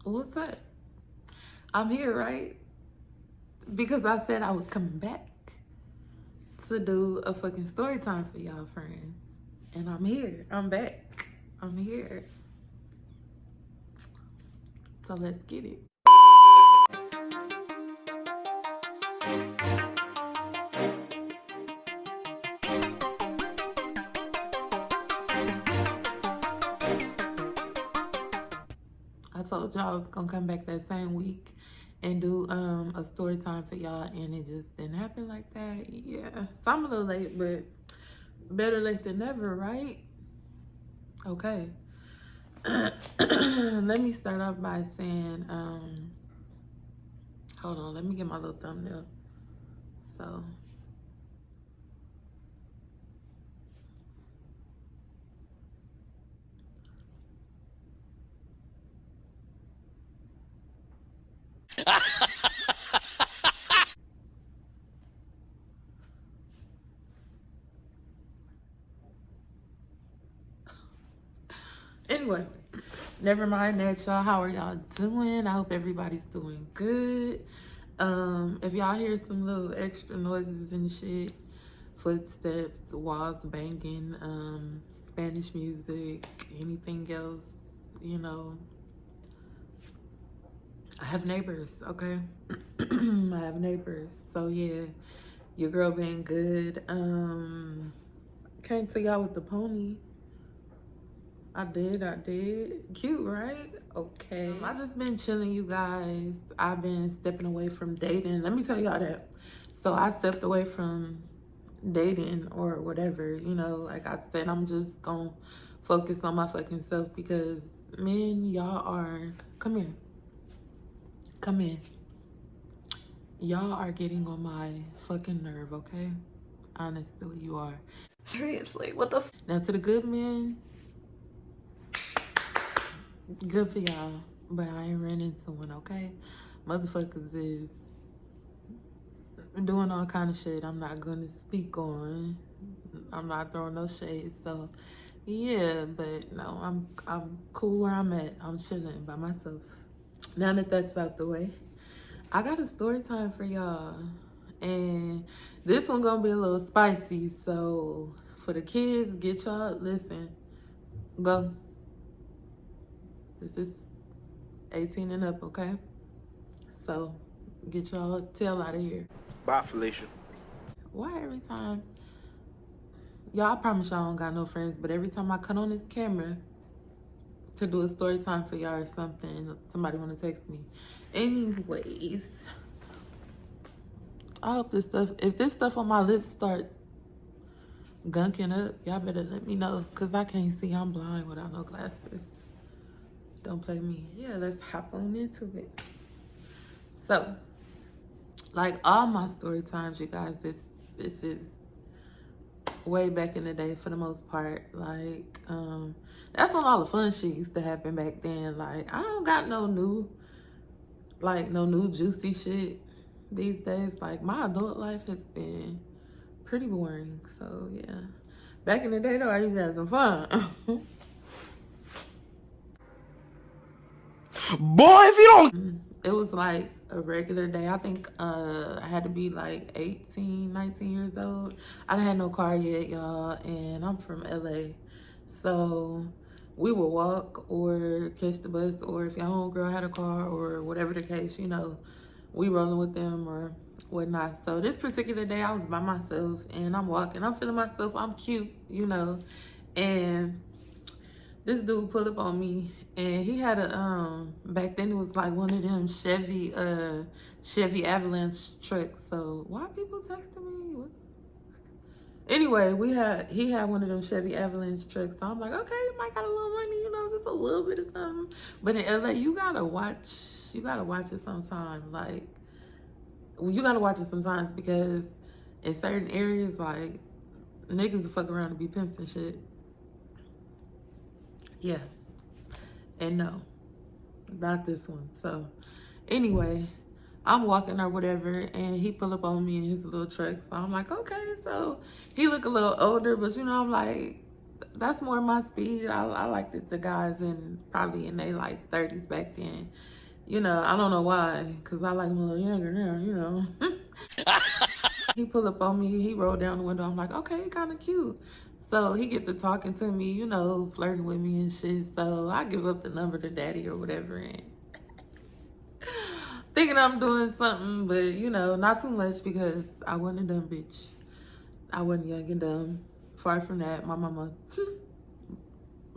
What's up? I'm here, right? Because I said I was coming back to do a fucking story time for y'all friends. And I'm here. I'm back. I'm here. So let's get it. I told y'all I was gonna come back that same week and do a story time for y'all, and it just didn't happen like that. Yeah. So I'm a little late, but better late than never, right? Okay. Let me start off by saying, hold on, let me get my little thumbnail. So anyway, never mind that, y'all. How are y'all doing? I hope everybody's doing good. If y'all hear some little extra noises and shit, footsteps, walls banging, Spanish music, anything else, you know, I have neighbors, okay? I have neighbors. So yeah, your girl being good. Came to y'all with the pony. I did. Cute, right? Okay. I just been chilling, you guys. I've been stepping away from dating. Let me tell y'all that. So I stepped away from dating or whatever, you know, like I said, I'm just gonna focus on my fucking self because men, y'all are, come here. Y'all are getting on my fucking nerve, okay? Honestly, you are. Seriously, what the Now to the good men, good for y'all, but I ain't ran into one, okay? Motherfuckers is doing all kind of shit I'm not gonna speak on. I'm not throwing no shade, so yeah, but no, I'm cool where I'm at. I'm chilling by myself. Now that that's out the way, I got a story time for y'all, and this one gonna be a little spicy. So for the kids, get y'all, listen, go. This is 18 and up, okay? So get y'all tail out of here. Bye, Felicia. Why every time? Y'all, I promise y'all I don't got no friends, but every time I cut on this camera to do a story time for y'all or something, somebody want to text me. Anyways, I hope this stuff, if this stuff on my lips start gunking up, y'all better let me know, because I can't see. I'm blind without no glasses. Don't play me. Yeah, let's hop on into it. So, like all my story times, you guys, this is way back in the day for the most part. Like, that's when all the fun shit used to happen back then. Like, I don't got no new juicy shit these days. Like, my adult life has been pretty boring. So yeah, back in the day though, I used to have some fun. Boy, if you don't... It was like a regular day. I think I had to be like 18, 19 years old. I didn't have no car yet, y'all, and I'm from LA. So we would walk or catch the bus, or if your homegirl had a car or whatever the case, you know, we rolling with them or whatnot. So this particular day I was by myself and I'm walking. I'm feeling myself. I'm cute, you know, and this dude pulled up on me, and he had a back then it was like one of them Chevy Avalanche trucks. So why people texting me? What? Anyway, he had one of them Chevy Avalanche trucks. So I'm like, okay, you might got a little money, you know, just a little bit of something. But in LA, you gotta watch it sometime. Like, you gotta watch it sometimes because in certain areas, like, niggas will fuck around and be pimps and shit. Yeah. And no, not this one. So anyway, I'm walking or whatever, and he pull up on me in his little truck. So I'm like, okay. So he look a little older, but you know, I'm like, that's more my speed. I like the guys probably in their like 30s back then. You know, I don't know why, because I like him a little younger now, you know. He pulled up on me, he rolled down the window. I'm like, okay, kind of cute. So he get to talking to me, you know, flirting with me and shit. So I give up the number to daddy or whatever, and thinking I'm doing something, but you know, not too much because I wasn't a dumb bitch. I wasn't young and dumb. Far from that, my mama.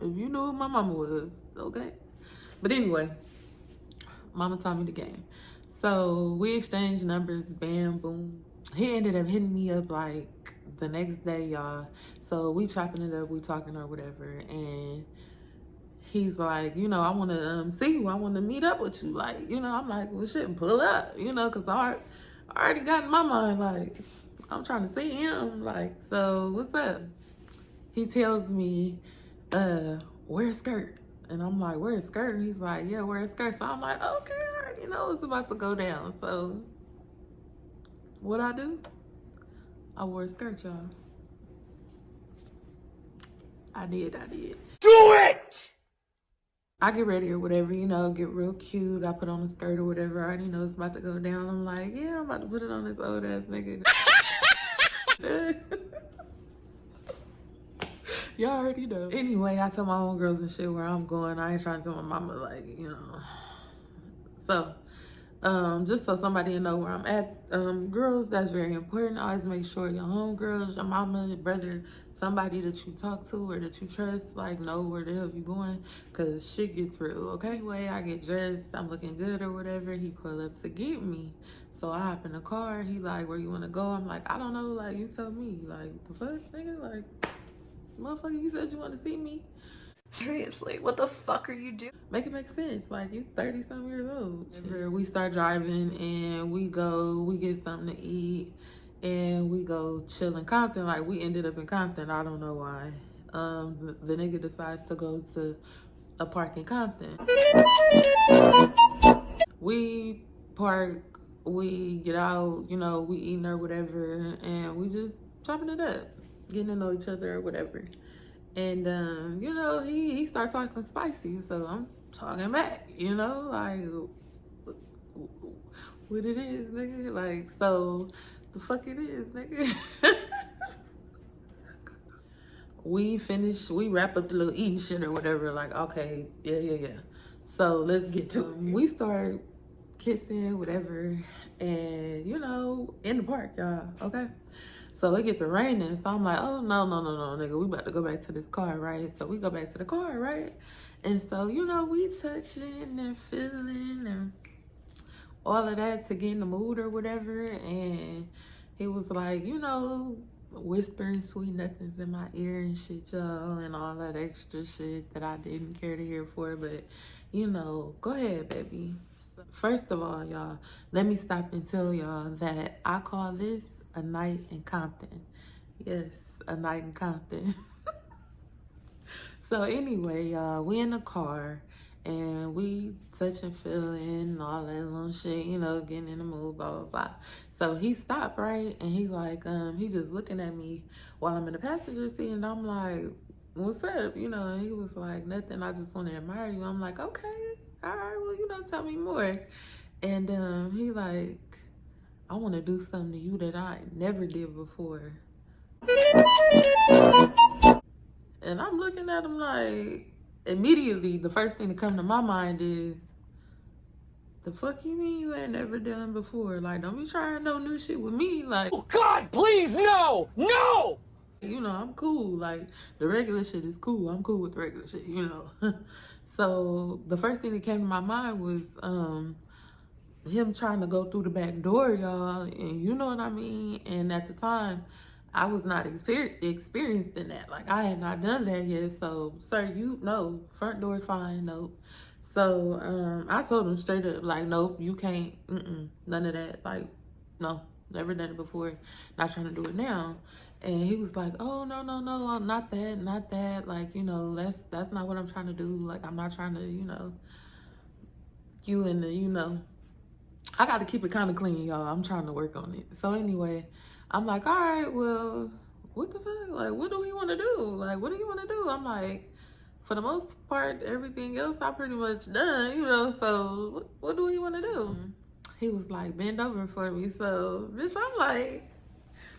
If you knew who my mama was, okay. But anyway, mama taught me the game. So we exchanged numbers, bam, boom. He ended up hitting me up like the next day, y'all. So we chopping it up, we talking or whatever, and he's like, you know, I want to see you. I want to meet up with you. Like, you know, I'm like, well, shit, pull up, you know, because I already got in my mind, like, I'm trying to see him. Like, so what's up? He tells me, wear a skirt. And I'm like, wear a skirt? And he's like, yeah, wear a skirt. So I'm like, okay, I already know it's about to go down. So what I do? I wore a skirt, y'all. I did. Do it! I get ready or whatever, you know, get real cute. I put on a skirt or whatever. I already know it's about to go down. I'm like, yeah, I'm about to put it on this old ass nigga. Y'all already know. Anyway, I tell my own girls and shit where I'm going. I ain't trying to tell my mama, like, you know. So, just so somebody know where I'm at. Girls, that's very important. Always make sure your homegirls, your mama, your brother, somebody that you talk to or that you trust, like, know where the hell you going, because shit gets real, okay? Anyway, I get dressed, I'm looking good or whatever. He pull up to get me. So I hop in the car. He like, where you want to go? I'm like, I don't know. Like, you tell me. Like, the fuck, nigga? Like, motherfucker, you said you want to see me. Seriously, what the fuck are you doing? Make it make sense. Like, you 30-something years old. We start driving and we get something to eat and we go chill in Compton. Like, we ended up in Compton. I don't know why. The nigga decides to go to a park in Compton. We park, we get out, you know, we eating or whatever, and we just chopping it up, getting to know each other or whatever. And you know, he starts talking spicy, so I'm talking back, you know, like what it is, nigga. Like, so the fuck it is, nigga. We wrap up the little eating shit or whatever, like, okay, yeah. So let's get to it. We start kissing, whatever, and you know, in the park, y'all, okay? So it gets to raining, so I'm like, oh, no, nigga, we about to go back to this car, right? So we go back to the car, right? And so, you know, we touching and feeling and all of that to get in the mood or whatever, and he was like, you know, whispering sweet nothings in my ear and shit, y'all, and all that extra shit that I didn't care to hear for, but, you know, go ahead, baby. First of all, y'all, let me stop and tell y'all that I call this a night in Compton. Yes, a night in Compton. So anyway, y'all, we in the car and we touch and feeling all that little shit, you know, getting in the mood, blah, blah, blah. So he stopped, right? And he like, he just looking at me while I'm in the passenger seat, and I'm like, what's up? You know, and he was like, nothing, I just want to admire you. I'm like, okay, all right, well, you know, tell me more. And he like, I want to do something to you that I never did before. And I'm looking at him like, immediately, the first thing to come to my mind is, the fuck you mean you ain't never done before? Like, don't be trying no new shit with me. Like, Oh, God, please, no! No! you know, I'm cool. Like, the regular shit is cool. I'm cool with the regular shit, you know. So the first thing that came to my mind was him trying to go through the back door, y'all. And you know what I mean? And at the time, I was not experienced in that. Like, I had not done that yet. So, sir, you know, front door is fine. Nope. So I told him straight up, like, nope, you can't. None of that. Like, no, never done it before. Not trying to do it now. And he was like, oh, no, not that. Like, you know, that's not what I'm trying to do. Like, I'm not trying to, you know, you and the, you know, I got to keep it kind of clean, y'all. I'm trying to work on it. So anyway, I'm like, all right, well, what the fuck? Like, what do he want to do? Like, what do you want to do? I'm like, for the most part, everything else I pretty much done, you know, so what do you want to do? He was like, bend over for me. So, bitch, I'm like,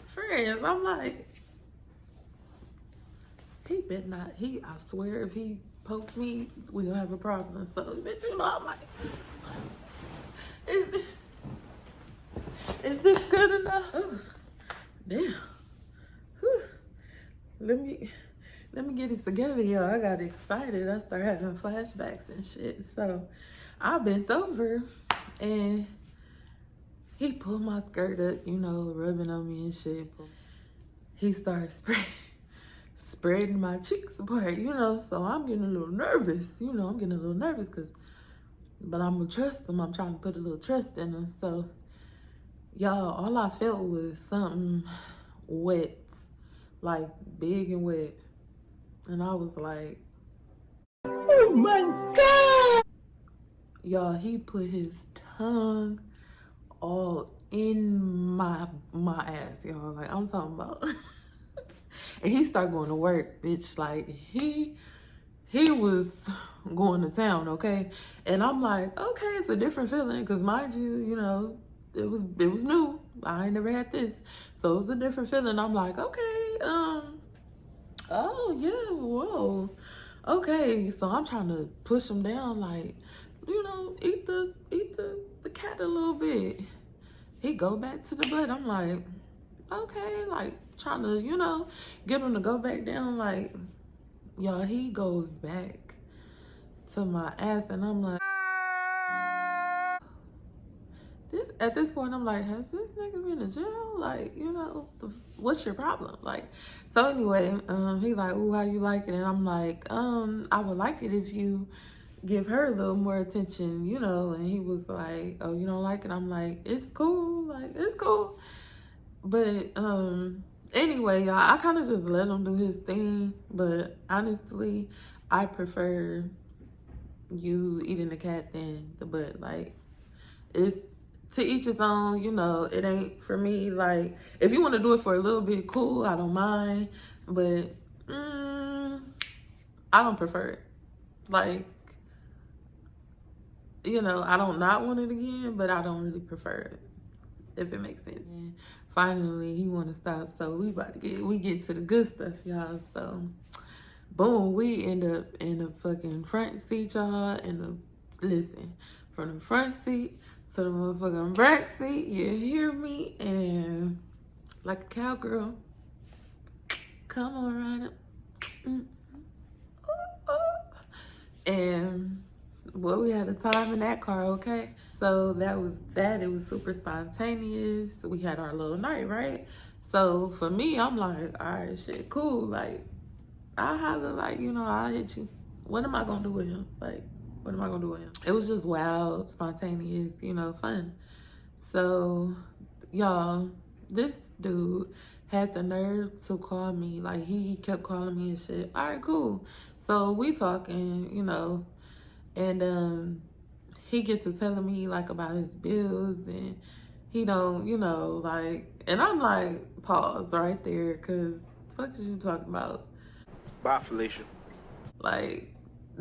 friends, I'm like, he better not, I swear, if he poked me, we gonna have a problem. So, bitch, you know, I'm like, is this good enough? Oh, damn. Whew. Let me get this together, y'all. I got excited. I started having flashbacks and shit. So I bent over and he pulled my skirt up, you know, rubbing on me and shit. He started spreading my cheeks apart, you know. So I'm getting a little nervous, you know. But I'm gonna trust him. I'm trying to put a little trust in him. So y'all, all I felt was something wet, like big and wet. And I was like, oh my God. Y'all, he put his tongue all in my ass, y'all. Like, I'm talking about. And he started going to work, bitch. Like, he was going to town, okay? And I'm like, okay, it's a different feeling. Because mind you, you know, it was new. I ain't never had this. So it was a different feeling. I'm like, okay, oh yeah, whoa. Okay, so I'm trying to push him down, like, you know, eat the cat a little bit. He go back to the butt. I'm like, okay, like trying to, you know, get him to go back down. Like, y'all, he goes back to my ass, and I'm like, at this point, I'm like, has this nigga been in jail? Like, you know, what's your problem? Like, so anyway, he like, ooh, how you like it? And I'm like, I would like it if you give her a little more attention, you know. And he was like, oh, you don't like it? I'm like, it's cool, like, it's cool. But anyway, y'all, I kind of just let him do his thing. But honestly, I prefer you eating the cat than the butt. Like, it's to each his own, you know. It ain't for me. Like, if you want to do it for a little bit, cool, I don't mind. But I don't prefer it. Like, you know, I don't not want it again, but I don't really prefer it, if it makes sense. And finally, he want to stop, so we get to the good stuff, y'all. So, boom, we end up in the fucking front seat, y'all. Listen, from the front seat to the motherfucking back seat, you hear me? And like a cowgirl, come on, right up. And well, we had a time in that car, okay? So that was that. It was super spontaneous. We had our little night, right? So for me, I'm like, all right, shit, cool. Like, I holler, like, you know, I'll hit you. What am I gonna do with him? Like, what am I gonna do with him? It was just wild, spontaneous, you know, fun. So, y'all, this dude had the nerve to call me. Like, he kept calling me and shit. All right, cool. So we talking, you know, and he gets to telling me like about his bills, and he don't, you know, like, and I'm like, pause right there, cause fuck is you talking about? Bye, Felicia. Like,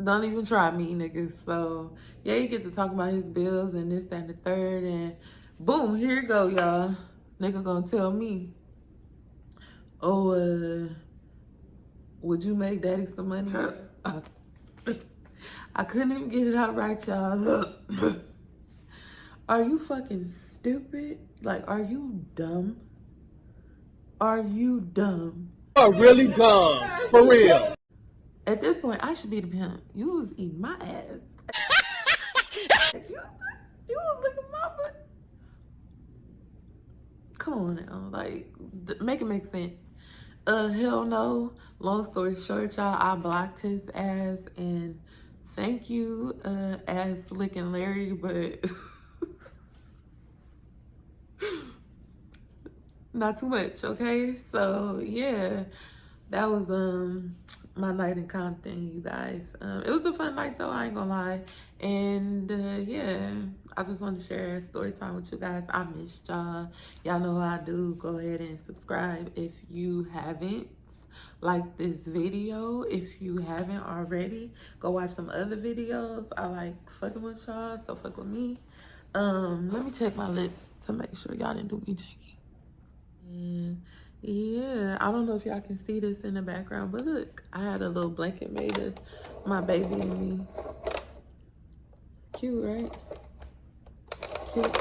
don't even try me, niggas. So yeah, he gets to talk about his bills and this, that, and the third, and boom, here you go, y'all. Nigga gonna tell me, oh, would you make daddy some money? I couldn't even get it out right, y'all. Are you fucking stupid? Like, are you dumb? Are you dumb? You're really dumb. For real. At this point, I should be the pimp. You was eating my ass. you was licking my butt. Come on now. Like, make it make sense. Hell no. Long story short, y'all, I blocked his ass, and thank you, ass licking Larry, but not too much, okay? So yeah, that was my night in Compton, you guys. It was a fun night though, I ain't gonna lie. And yeah, I just wanted to share story time with you guys. I missed y'all. Y'all know how I do. Go ahead and subscribe if you haven't. like this video. If you haven't already, go watch some other videos. I like fucking with y'all, so fuck with me. Let me check my lips to make sure y'all didn't do me janky. And yeah, I don't know if y'all can see this in the background, but look, I had a little blanket made of my baby and me. Cute, right? Cute.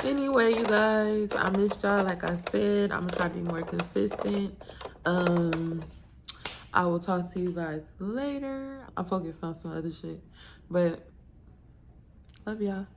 Anyway, you guys, I missed y'all. Like I said, I'm gonna try to be more consistent. I will talk to you guys later. I'm focused on some other shit, but love y'all.